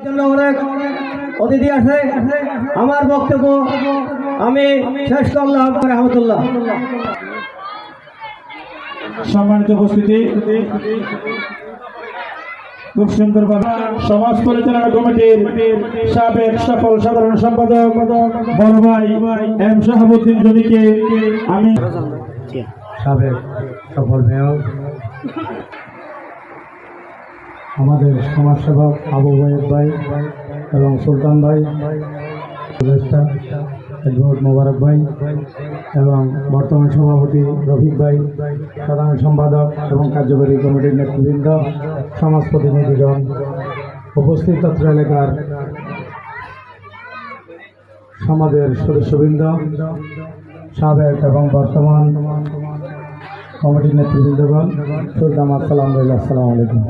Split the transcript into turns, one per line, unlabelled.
জন্য অনেক অতিথি আছে। আমার বক্তব্য আমি শেষ করলাম। রহমতুল্লাহ।
সম্মানিত উপস্থিতি, খুব সুন্দরভাবে সমাজ পরিচালনা কমিটির সাবেক সফল সাধারণ সম্পাদক বড় ভাই এম শাহাবুদ্দিন জনিকে আমি
সাবেক সফল মেয়র, আমাদের সমাজসেবক আবু ভাইয়ের ভাই এবং সুলতান ভাই, মোবারক ভাই এবং বর্তমান সভাপতি রফিক ভাই, সাধারণ সম্পাদক এবং কার্যকরী কমিটির নেতৃবৃন্দ, সমাজ প্রতিনিধিগণ, উপস্থিত অত্র এলাকার সমাজের সদস্যবৃন্দ, সাবেক এবং বর্তমান কমিটির নেতৃবৃন্দগণ, সুলতান আসসালামু আলাইকুম।